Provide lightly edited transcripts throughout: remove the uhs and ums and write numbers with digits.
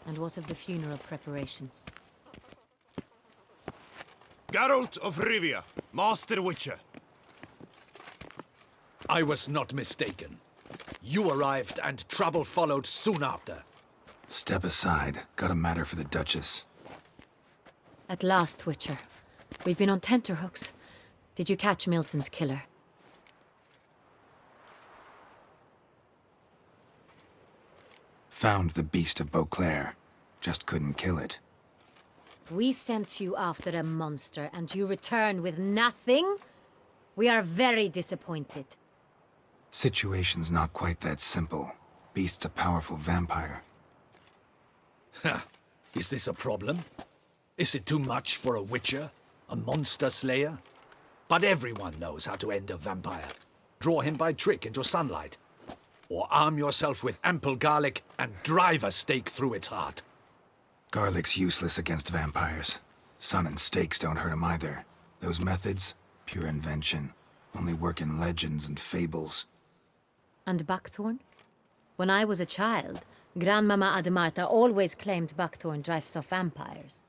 And what of the funeral preparations? Geralt of Rivia, Master Witcher. I was not mistaken. You arrived and trouble followed soon after. Step aside. Got a matter for the Duchess. At last, Witcher. We've been on tenterhooks. Did you catch Milton's killer? Found the beast of Beauclair. Just couldn't kill it. We sent you after a monster, and you return with nothing? We are very disappointed. Situation's not quite that simple. Beast's a powerful vampire. Ha! Is this a problem? Is it too much for a witcher? A monster slayer? But everyone knows how to end a vampire. Draw him by trick into sunlight. Or arm yourself with ample garlic and drive a stake through its heart. Garlic's useless against vampires. Sun and stakes don't hurt him either. Those methods, pure invention. Only work in legends and fables. And buckthorn? When I was a child, Grandmama Ademarta always claimed buckthorn drives off vampires.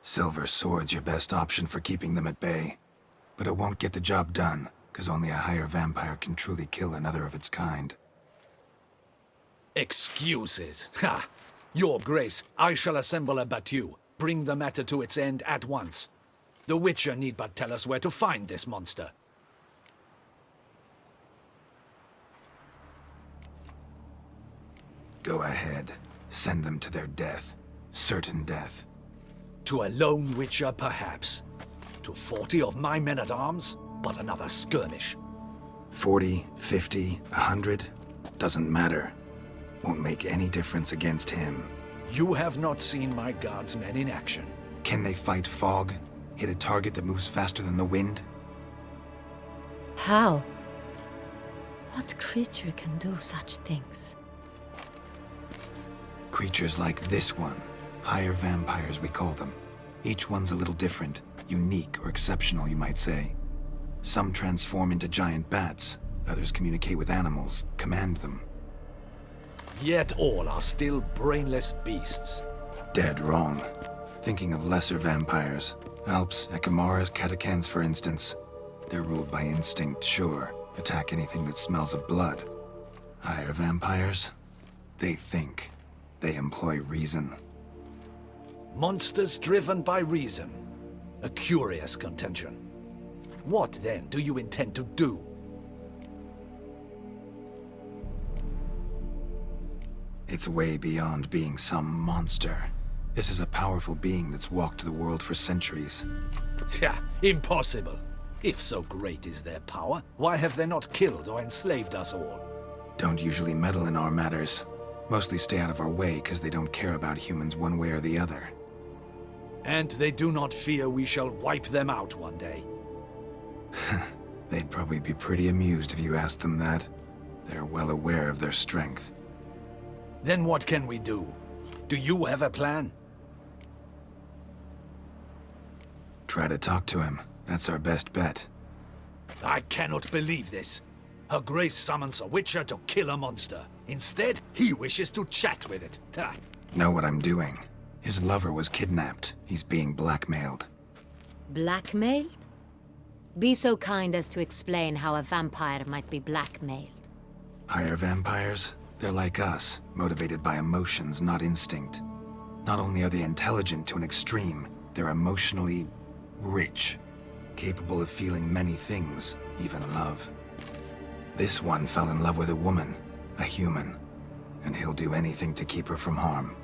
Silver sword's your best option for keeping them at bay. But it won't get the job done, because only a higher vampire can truly kill another of its kind. Excuses. Ha! Your Grace, I shall assemble a battue. Bring the matter to its end at once. The Witcher need but tell us where to find this monster. Go ahead. Send them to their death. Certain death. To a lone Witcher, perhaps. To 40 of my men-at-arms, but another skirmish. 40, 50, 100? Doesn't matter. Won't make any difference against him. You have not seen my guardsmen in action. Can they fight fog? Hit a target that moves faster than the wind? How? What creature can do such things? Creatures like this one. Higher vampires, we call them. Each one's a little different. Unique or exceptional, you might say. Some transform into giant bats. Others communicate with animals, command them. Yet all are still brainless beasts. Dead wrong. Thinking of lesser vampires. Alps, Ekamaras, Catechans, for instance. They're ruled by instinct, sure. Attack anything that smells of blood. Higher vampires? They think. They employ reason. Monsters driven by reason. A curious contention. What, then, do you intend to do? It's way beyond being some monster. This is a powerful being that's walked the world for centuries. Yeah, impossible. If so great is their power, why have they not killed or enslaved us all? Don't usually meddle in our matters. Mostly stay out of our way because they don't care about humans one way or the other. And they do not fear we shall wipe them out one day. They'd probably be pretty amused if you asked them that. They're well aware of their strength. Then what can we do? Do you have a plan? Try to talk to him. That's our best bet. I cannot believe this. Her Grace summons a Witcher to kill a monster. Instead, he wishes to chat with it. Ha. Know what I'm doing. His lover was kidnapped. He's being blackmailed. Blackmailed? Be so kind as to explain how a vampire might be blackmailed. Higher vampires? They're like us, motivated by emotions, not instinct. Not only are they intelligent to an extreme, they're emotionally rich, capable of feeling many things, even love. This one fell in love with a woman, a human, and he'll do anything to keep her from harm.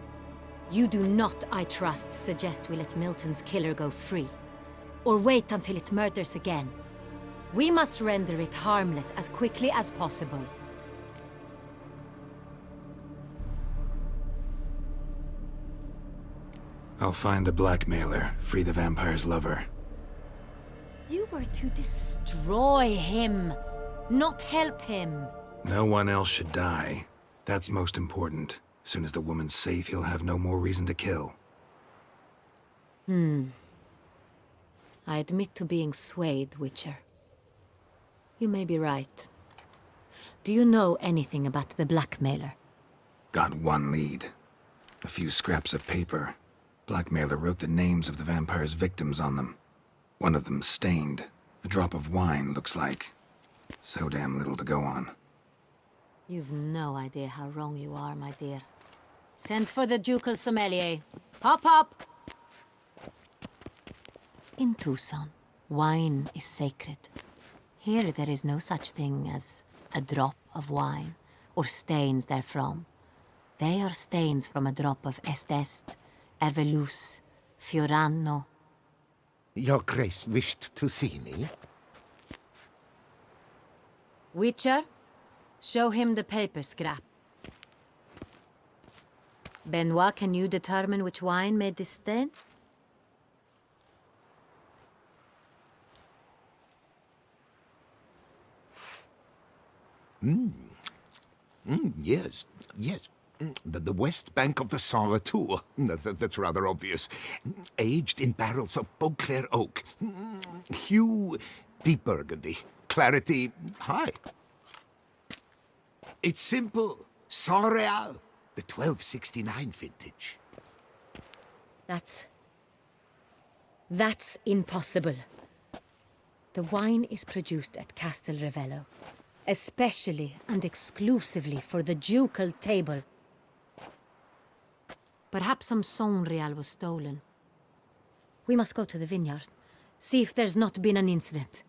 You do not, I trust, suggest we let Milton's killer go free. Or wait until it murders again. We must render it harmless as quickly as possible. I'll find the blackmailer, free the vampire's lover. You were to destroy him, not help him. No one else should die. That's most important. Soon as the woman's safe, he'll have no more reason to kill. I admit to being swayed, Witcher. You may be right. Do you know anything about the blackmailer? Got one lead. A few scraps of paper. Blackmailer wrote the names of the vampire's victims on them. One of them stained. A drop of wine, looks like. So damn little to go on. You've no idea how wrong you are, my dear. Send for the ducal sommelier. Pop, pop! In Toussaint, wine is sacred. Here there is no such thing as a drop of wine, or stains therefrom. They are stains from a drop of Est, Ervelus, Fiorano. Your Grace wished to see me? Witcher, show him the paper scrap. Benoit, can you determine which wine made this stain? Yes. The west bank of the Saint Retour. That's rather obvious. Aged in barrels of Beauclair oak. Hue, deep burgundy. Clarity, high. It's simple. Sangreal, the 1269 vintage. That's impossible. The wine is produced at Castel Ravello, especially and exclusively for the ducal table. Perhaps some Sangreal was stolen. We must go to the vineyard, see if there's not been an incident.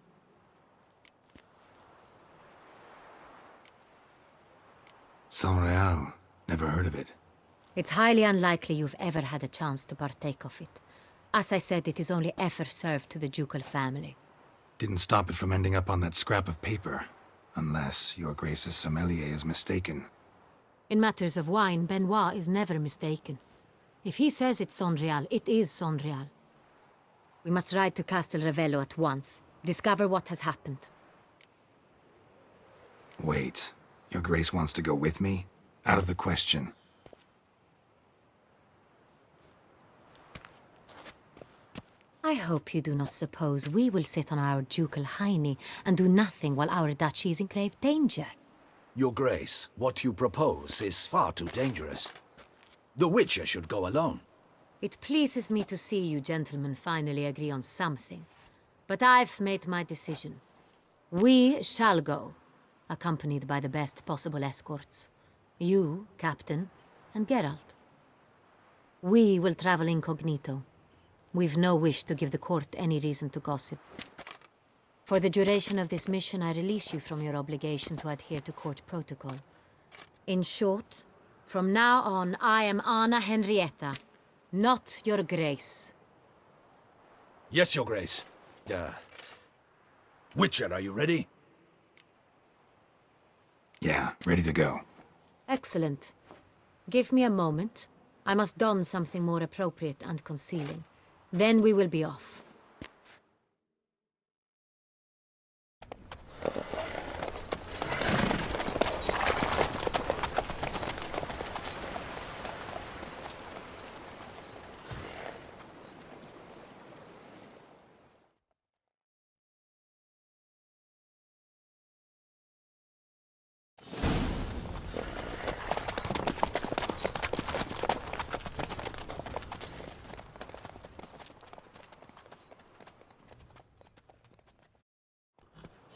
Sangreal. Never heard of it. It's highly unlikely you've ever had a chance to partake of it. As I said, it is only ever served to the ducal family. Didn't stop it from ending up on that scrap of paper. Unless your Grace's sommelier is mistaken. In matters of wine, Benoit is never mistaken. If he says it's Sangreal, it is Sangreal. We must ride to Castel Ravello at once. Discover what has happened. Wait. Your Grace wants to go with me? Out of the question. I hope you do not suppose we will sit on our ducal hiney and do nothing while our duchy is in grave danger. Your Grace, what you propose is far too dangerous. The Witcher should go alone. It pleases me to see you gentlemen finally agree on something. But I've made my decision. We shall go, accompanied by the best possible escorts. You, Captain, and Geralt. We will travel incognito. We've no wish to give the court any reason to gossip. For the duration of this mission, I release you from your obligation to adhere to court protocol. In short, from now on, I am Anna Henrietta, not your Grace. Yes, Your Grace. Witcher, are you ready? Yeah, ready to go. Excellent. Give me a moment. I must don something more appropriate and concealing. Then we will be off.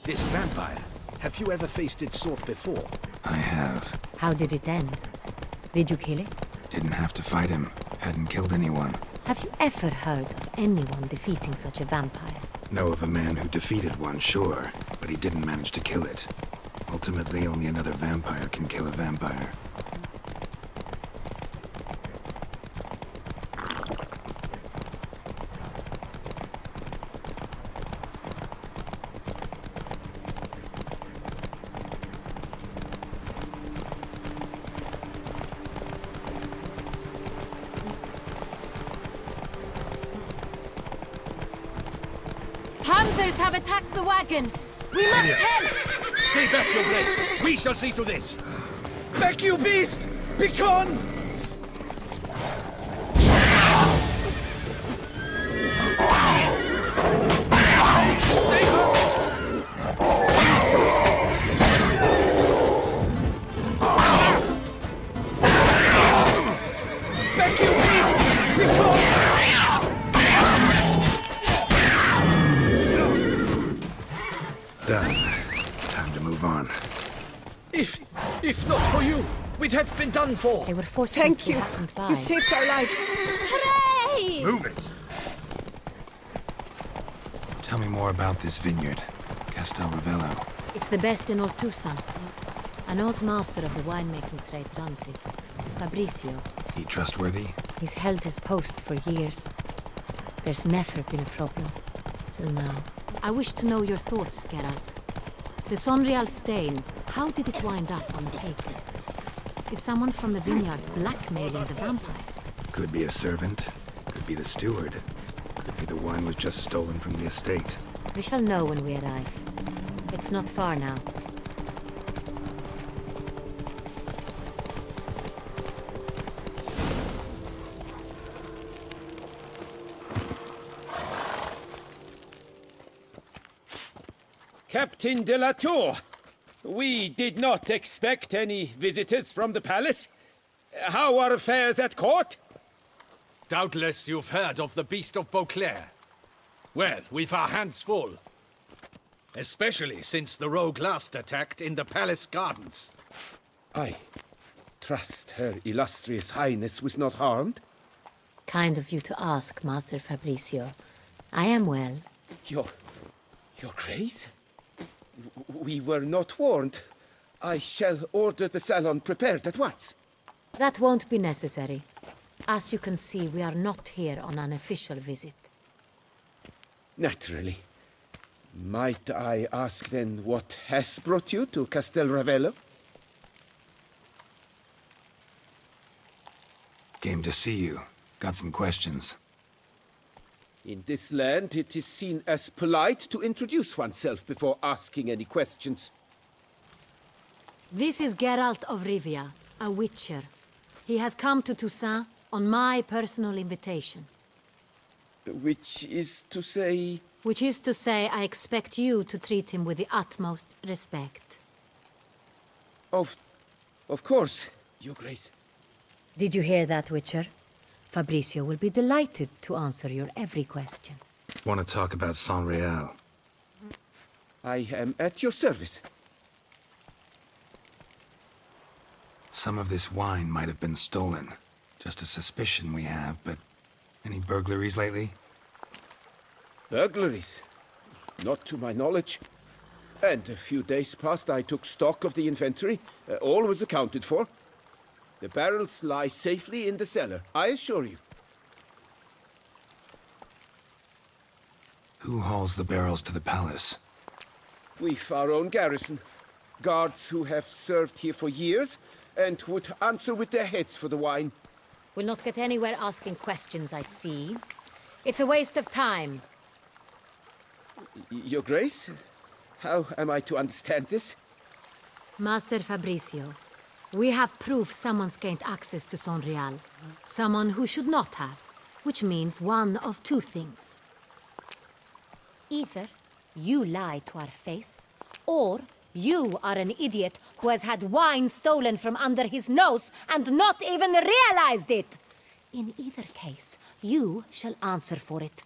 This vampire, have you ever faced its sort before? I have. How did it end? Did you kill it? Didn't have to fight him. Hadn't killed anyone. Have you ever heard of anyone defeating such a vampire? Know of a man who defeated one, sure, but he didn't manage to kill it. Ultimately, only another vampire can kill a vampire. Hunters have attacked the wagon! We must help! Stay back, Your Grace. We shall see to this. Back, you beast! Begone! Save us! We'd have been done for. They were fortunate Thank he you. happened by. You saved our lives. Hooray! Move it! Tell me more about this vineyard, Castel Ravello. It's the best in all Toussaint. An old master of the winemaking trade runs it. Fabricio. He trustworthy? He's held his post for years. There's never been a problem. Till now. I wish to know your thoughts, Geralt. The Sangreal stain, how did it wind up on the paper? Is someone from the vineyard blackmailing the vampire? Could be a servant, could be the steward, could be the wine was just stolen from the estate. We shall know when we arrive. It's not far now. Captain de la Tour, we did not expect any visitors from the palace. How are affairs at court? Doubtless you've heard of the Beast of Beauclair. Well, we've our hands full. Especially since the rogue last attacked in the palace gardens. I trust Her Illustrious Highness was not harmed. Kind of you to ask, Master Fabricio. I am well. Your Grace? We were not warned. I shall order the salon prepared at once. That won't be necessary. As you can see, we are not here on an official visit. Naturally. Might I ask then what has brought you to Castel Ravello? Came to see you. Got some questions. In this land, it is seen as polite to introduce oneself before asking any questions. This is Geralt of Rivia, a witcher. He has come to Toussaint on my personal invitation. Which is to say... Which is to say, I expect you to treat him with the utmost respect. Of course, Your Grace. Did you hear that, Witcher? Fabricio will be delighted to answer your every question. Want to talk about Sangreal? I am at your service. Some of this wine might have been stolen. Just a suspicion we have, but any burglaries lately? Burglaries? Not to my knowledge. And a few days past I took stock of the inventory. All was accounted for. The barrels lie safely in the cellar, I assure you. Who hauls the barrels to the palace? We've our own garrison. Guards who have served here for years and would answer with their heads for the wine. We'll not get anywhere asking questions, I see. It's a waste of time. Your Grace? How am I to understand this? Master Fabricio, we have proof someone's gained access to Sangreal. Someone who should not have, which means one of two things. Either you lie to our face, or you are an idiot who has had wine stolen from under his nose and not even realized it. In either case, you shall answer for it.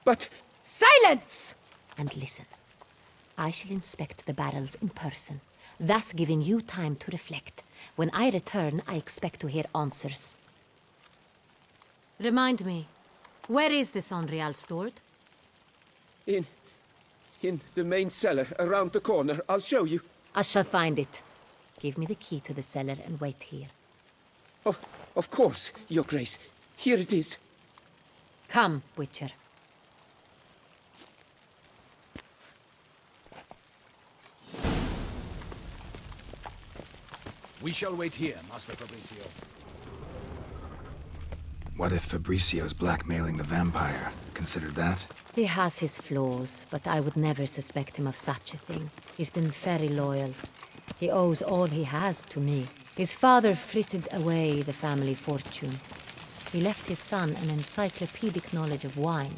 But... Silence! And listen. I shall inspect the barrels in person, thus giving you time to reflect. When I return, I expect to hear answers. Remind me, where is the Sangreal stored? In the main cellar, around the corner. I'll show you. I shall find it. Give me the key to the cellar and wait here. Oh, of course, Your Grace. Here it is. Come, Witcher. We shall wait here, Master Fabricio. What if Fabricio's blackmailing the vampire? Considered that? He has his flaws, but I would never suspect him of such a thing. He's been very loyal. He owes all he has to me. His father frittered away the family fortune. He left his son an encyclopedic knowledge of wine.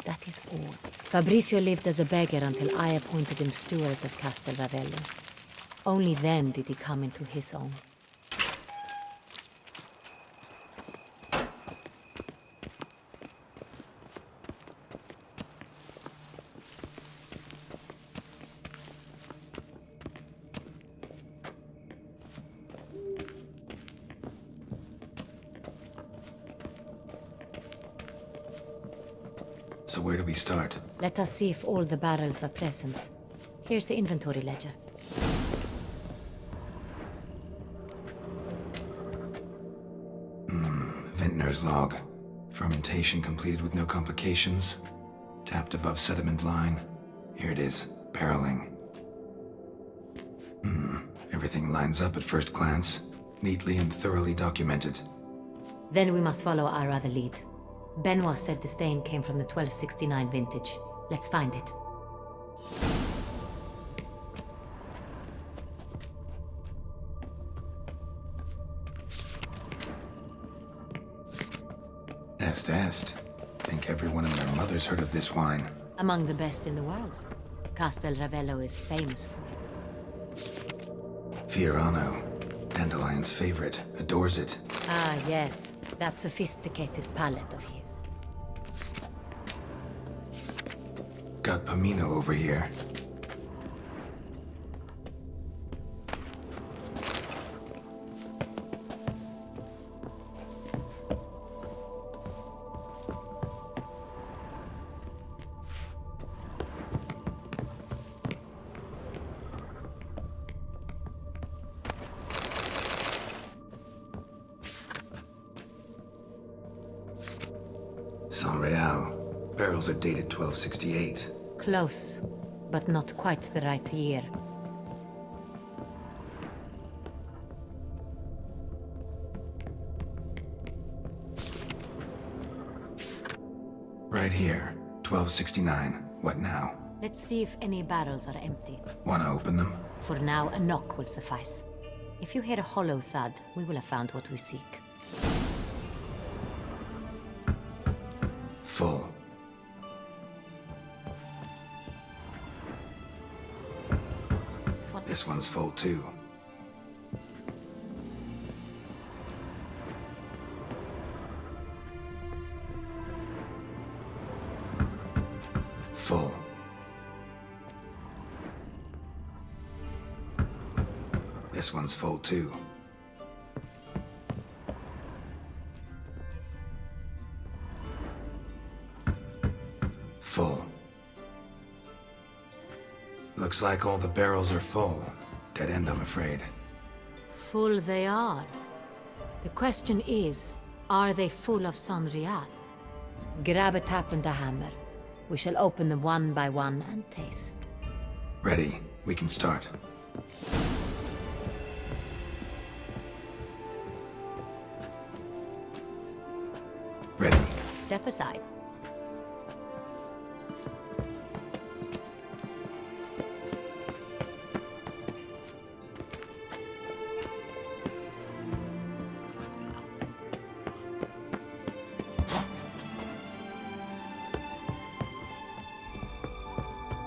That is all. Fabricio lived as a beggar until I appointed him steward of Castel Ravello. Only then did he come into his own. So where do we start? Let us see if all the barrels are present. Here's the inventory ledger. Vintner's log. Fermentation completed with no complications. Tapped above sediment line. Here it is. Barreling. Everything lines up at first glance. Neatly and thoroughly documented. Then we must follow our other lead. Benoit said the stain came from the 1269 vintage. Let's find it. Est. Think everyone and their mother's heard of this wine. Among the best in the world. Castel Ravello is famous for it. Fiorano. Dandelion's favorite. Adores it. Ah, yes. That sophisticated palate of his. Got Pomino over here. Sangreal. Barrels are dated 1268. Close, but not quite the right year. Right here. 1269. What now? Let's see if any barrels are empty. Wanna open them? For now, a knock will suffice. If you hear a hollow thud, we will have found what we seek. Full. This one's full too. Full. This one's full too. Full. Looks like all the barrels are full. Dead end, I'm afraid. Full they are. The question is, are they full of Sangreal? Grab a tap and a hammer. We shall open them one by one and taste. Ready. We can start. Ready. Step aside.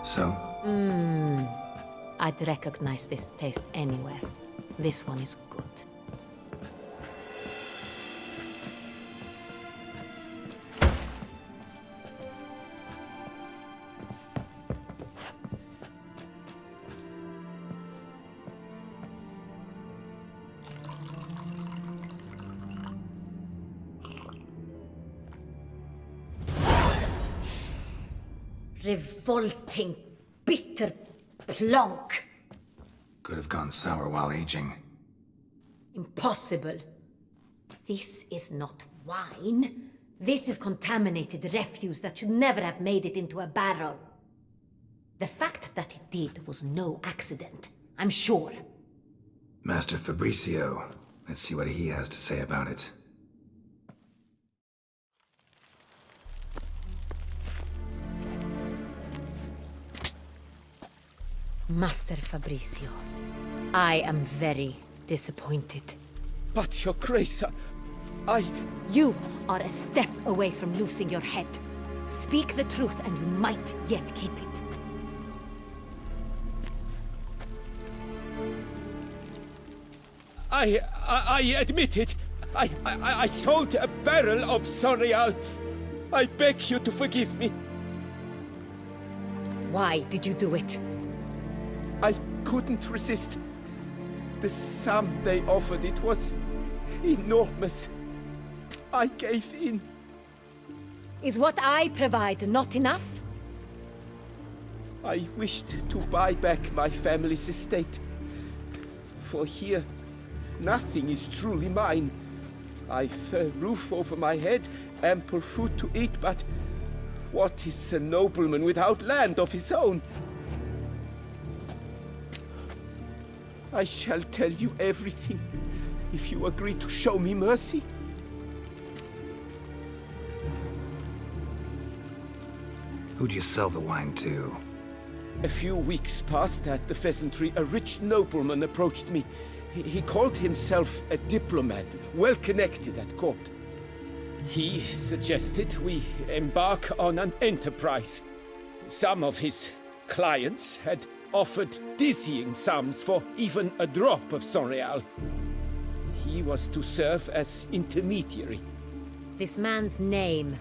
So? I'd recognize this taste anywhere. This one is good. Revolting, bitter plonk. Could have gone sour while aging. Impossible. This is not wine. This is contaminated refuse that should never have made it into a barrel. The fact that it did was no accident, I'm sure. Master Fabricio. Let's see what he has to say about it. Master Fabricio, I am very disappointed. But, Your Grace, I... You are a step away from losing your head. Speak the truth and you might yet keep it. I admit it. I sold a barrel of Sangreal. I beg you to forgive me. Why did you do it? I couldn't resist. The sum they offered, it was enormous. I gave in. Is what I provide not enough? I wished to buy back my family's estate. For here, nothing is truly mine. I've a roof over my head, ample food to eat, but what is a nobleman without land of his own? I shall tell you everything, if you agree to show me mercy. Who'd you sell the wine to? A few weeks past at the pheasantry, a rich nobleman approached me. He called himself a diplomat, well connected at court. He suggested we embark on an enterprise. Some of his clients had offered dizzying sums for even a drop of Sangreal. He was to serve as intermediary. This man's name.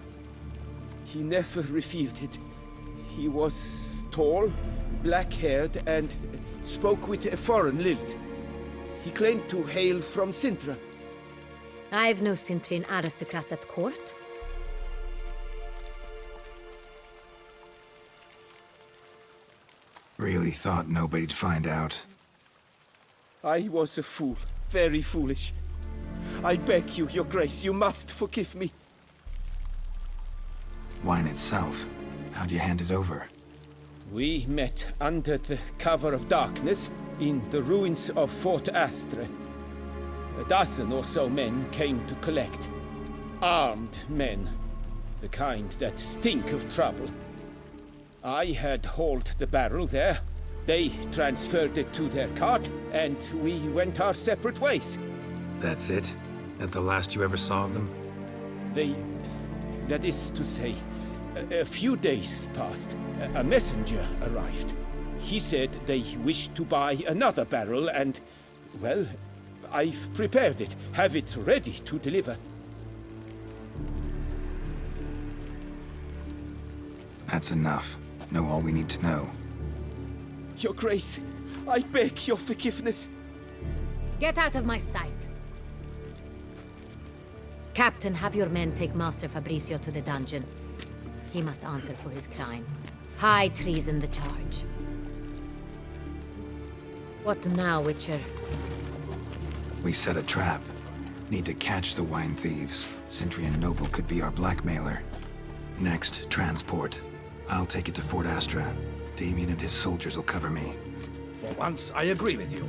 He never revealed it. He was tall, black-haired, and spoke with a foreign lilt. He claimed to hail from Sintra. I've no Sintrian aristocrat at court. Really thought nobody'd find out. I was a fool, very foolish. I beg you, Your Grace, you must forgive me. Wine itself, how'd you hand it over? We met under the cover of darkness in the ruins of Fort Astre. A dozen or so men came to collect. Armed men, the kind that stink of trouble. I had hauled the barrel there. They transferred it to their cart, and we went our separate ways. That's it? That the last you ever saw of them? That is to say, a few days passed. A messenger arrived. He said they wished to buy another barrel and, well, I've prepared it. Have it ready to deliver. That's enough. Know all we need to know. Your Grace, I beg your forgiveness. Get out of my sight. Captain, have your men take Master Fabrizio to the dungeon. He must answer for his crime. High treason the charge. What now, Witcher? We set a trap. Need to catch the wine thieves. Sintrian noble could be our blackmailer. Next, transport. I'll take it to Fort Astra. Damien and his soldiers will cover me. For once, I agree with you.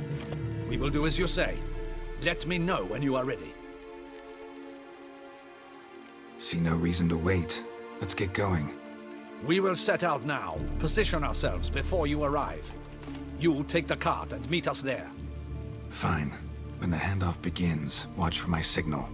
We will do as you say. Let me know when you are ready. See no reason to wait. Let's get going. We will set out now. Position ourselves before you arrive. You'll take the cart and meet us there. Fine. When the handoff begins, watch for my signal.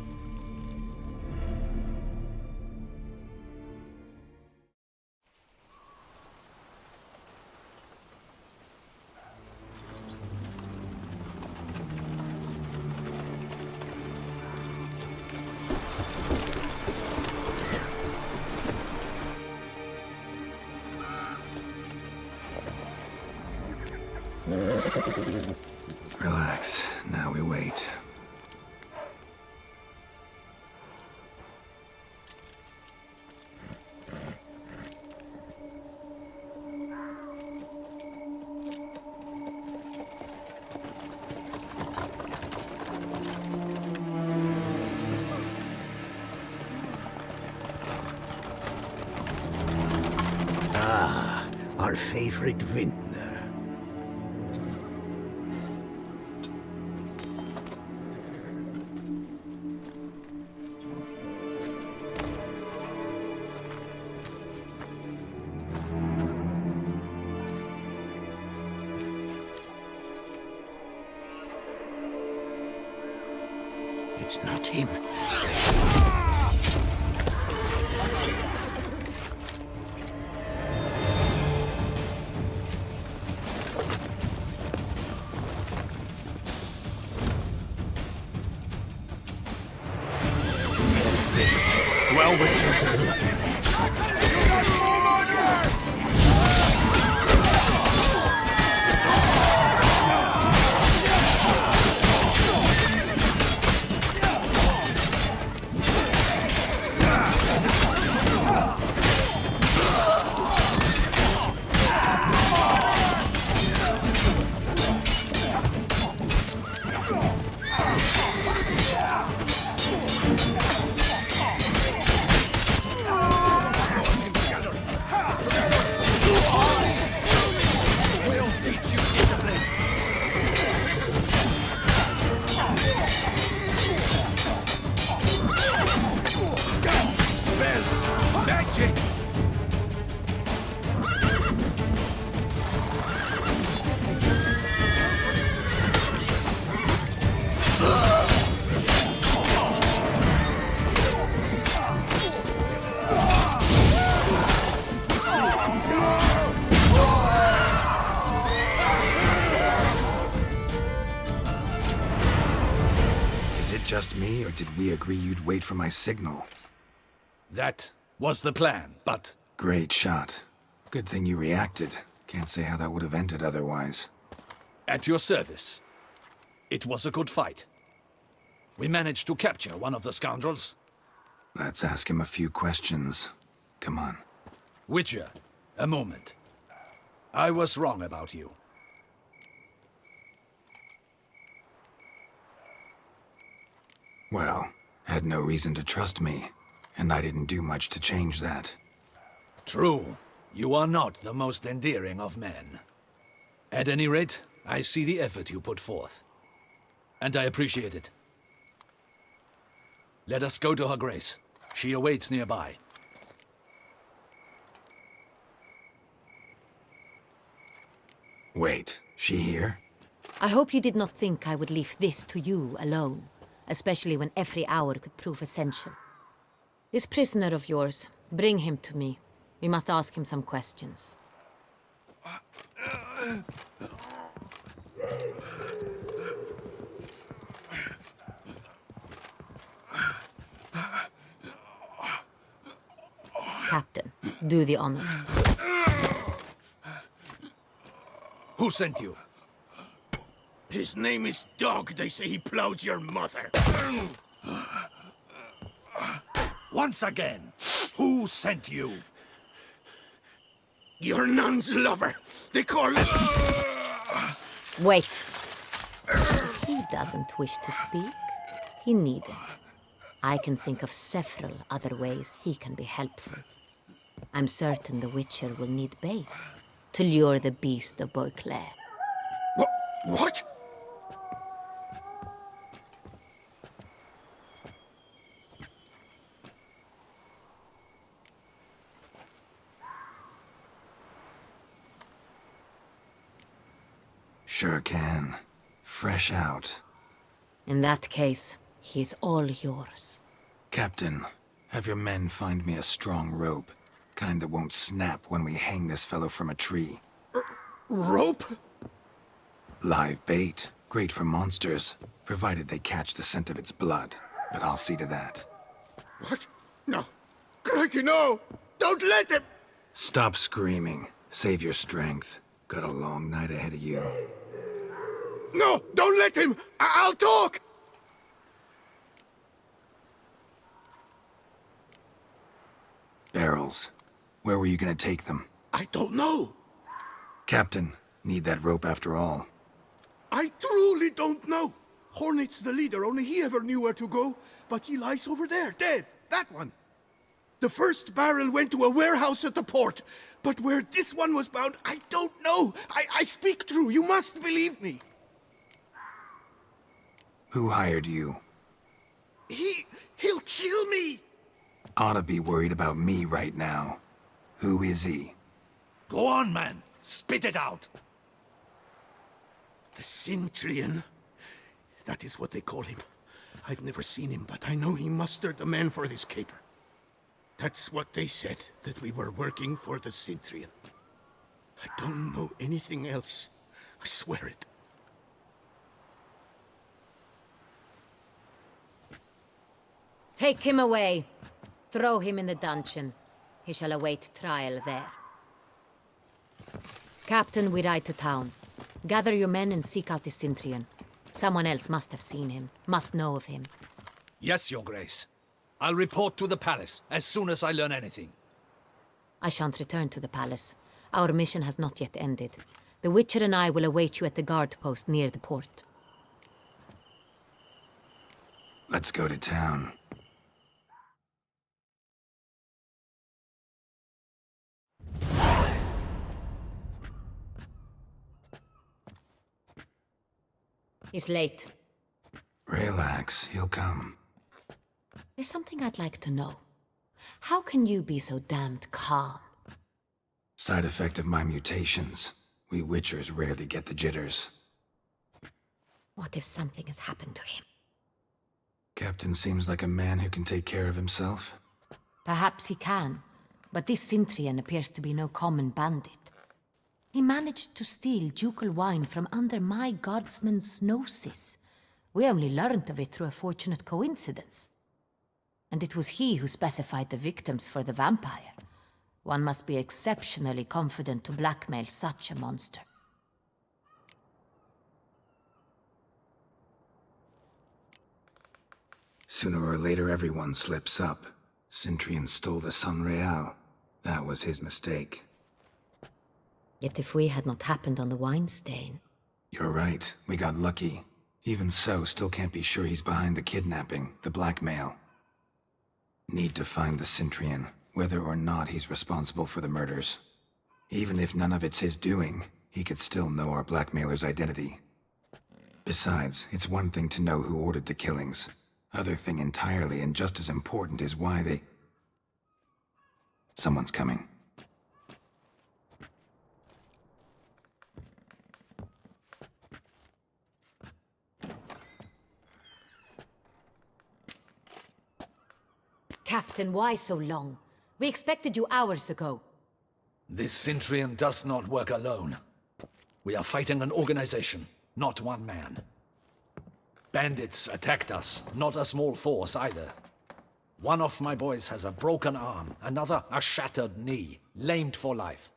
Relax. Now we wait. Ah, our favorite vintner. It's not him. Well, Witcher. just me, or did we agree you'd wait for my signal? That was the plan, but... Great shot. Good thing you reacted. Can't say how that would have ended otherwise. At your service. It was a good fight. We managed to capture one of the scoundrels. Let's ask him a few questions. Come on. Witcher, a moment. I was wrong about you. Well, had no reason to trust me, and I didn't do much to change that. True. You are not the most endearing of men. At any rate, I see the effort you put forth. And I appreciate it. Let us go to her grace. She awaits nearby. Wait, she here? I hope you did not think I would leave this to you alone, especially when every hour could prove essential. This prisoner of yours, bring him to me. We must ask him some questions. Captain, do the honors. Who sent you? His name is Dog. They say he plowed your mother. Once again, who sent you? Your nun's lover. They call him... Wait. If he doesn't wish to speak, he needn't. I can think of several other ways he can be helpful. I'm certain the Witcher will need bait to lure the beast of Beauclair. What? Sure can. Fresh out. In that case, he is all yours. Captain, have your men find me a strong rope. Kind that won't snap when we hang this fellow from a tree. Rope? Live bait. Great for monsters, provided they catch the scent of its blood. But I'll see to that. What? No. Crikey, no! Don't let him! Stop screaming. Save your strength. Got a long night ahead of you. No! Don't let him! I'll talk! Barrels. Where were you gonna take them? I don't know. Captain, need that rope after all. I truly don't know. Hornet's the leader, only he ever knew where to go. But he lies over there, dead. That one. The first barrel went to a warehouse at the port. But where this one was bound, I don't know. I speak true. You must believe me. Who hired you? He'll kill me. Oughta be worried about me right now. Who is he? Go on, man. Spit it out. The Cintrian. That is what they call him. I've never seen him, but I know he mustered the men for this caper. That's what they said, that we were working for the Cintrian. I don't know anything else. I swear it. Take him away. Throw him in the dungeon. He shall await trial there. Captain, we ride to town. Gather your men and seek out the Cintrian. Someone else must have seen him, must know of him. Yes, Your Grace. I'll report to the palace as soon as I learn anything. I shan't return to the palace. Our mission has not yet ended. The Witcher and I will await you at the guard post near the port. Let's go to town. He's late. Relax, he'll come. There's something I'd like to know. How can you be so damned calm? Side effect of my mutations. We Witchers rarely get the jitters. What if something has happened to him? Captain seems like a man who can take care of himself. Perhaps he can, but this Cintrian appears to be no common bandit. He managed to steal ducal wine from under my guardsman's noses. We only learned of it through a fortunate coincidence. And it was he who specified the victims for the vampire. One must be exceptionally confident to blackmail such a monster. Sooner or later, everyone slips up. Centurion stole the Sangreal. That was his mistake. Yet if we had not happened on the wine stain... You're right. We got lucky. Even so, still can't be sure he's behind the kidnapping, the blackmail. Need to find the Centurion, whether or not he's responsible for the murders. Even if none of it's his doing, he could still know our blackmailer's identity. Besides, it's one thing to know who ordered the killings. Other thing entirely, and just as important, is why they... Someone's coming. Captain, why so long? We expected you hours ago. This Centurion does not work alone. We are fighting an organization, not one man. Bandits attacked us, not a small force either. One of my boys has a broken arm, another a shattered knee, lamed for life.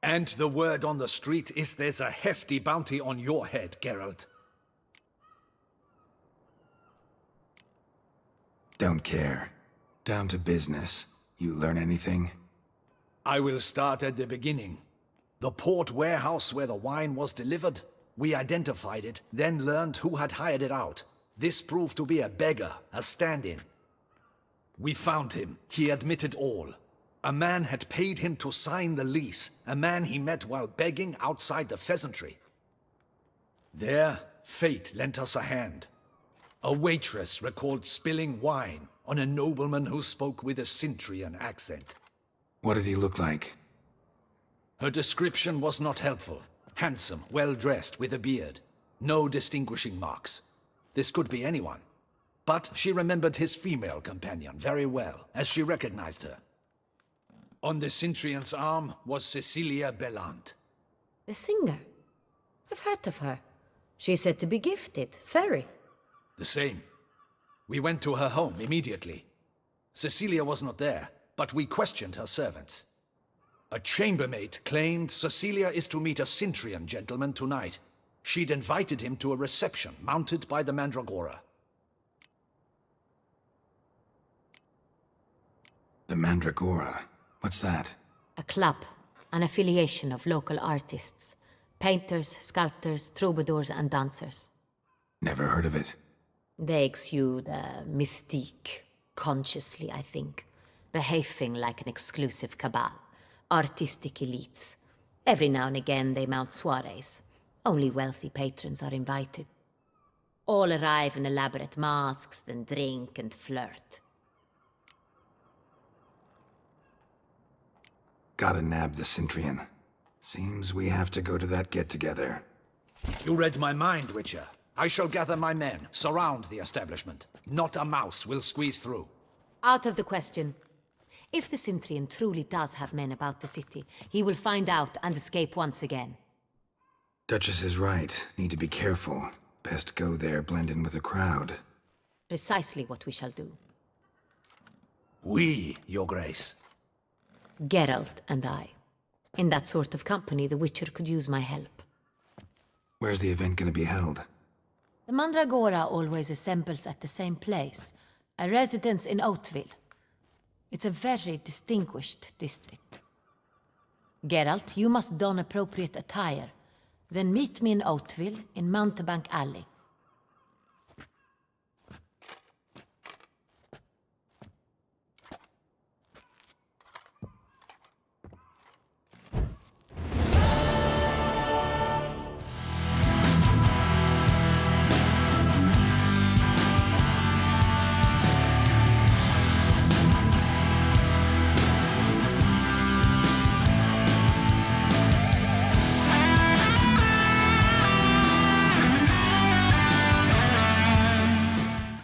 And the word on the street is there's a hefty bounty on your head, Geralt. Don't care. Down to business. You learn anything? I will start at the beginning. The port warehouse where the wine was delivered. We identified it, then learned who had hired it out. This proved to be a beggar, a stand-in. We found him. He admitted all. A man had paid him to sign the lease, a man he met while begging outside the pheasantry. There, fate lent us a hand. A waitress recalled spilling wine on a nobleman who spoke with a Centurion accent. What did he look like? Her description was not helpful. Handsome, well-dressed, with a beard. No distinguishing marks. This could be anyone. But she remembered his female companion very well, as she recognized her. On the Centurion's arm was Cecilia Bellant. The singer? I've heard of her. She's said to be gifted, fairy. The same. We went to her home immediately. Cecilia was not there, but we questioned her servants. A chambermaid claimed Cecilia is to meet a Centurion gentleman tonight. She'd invited him to a reception mounted by the Mandragora. The Mandragora? What's that? A club, an affiliation of local artists. Painters, sculptors, troubadours and dancers. Never heard of it. They exude mystique, consciously, I think. Behaving like an exclusive cabal. Artistic elites. Every now and again they mount soirees. Only wealthy patrons are invited. All arrive in elaborate masks, then drink and flirt. Gotta nab the Centurion. Seems we have to go to that get-together. You read my mind, Witcher. I shall gather my men, surround the establishment. Not a mouse will squeeze through. Out of the question. If the Centurion truly does have men about the city, he will find out and escape once again. Duchess is right. Need to be careful. Best go there, blend in with the crowd. Precisely what we shall do. We, Your Grace. Geralt and I. In that sort of company, the Witcher could use my help. Where's the event gonna be held? The Mandragora always assembles at the same place, a residence in Oatville. It's a very distinguished district. Geralt, you must don appropriate attire. Then meet me in Oatville, in Mountebank Alley.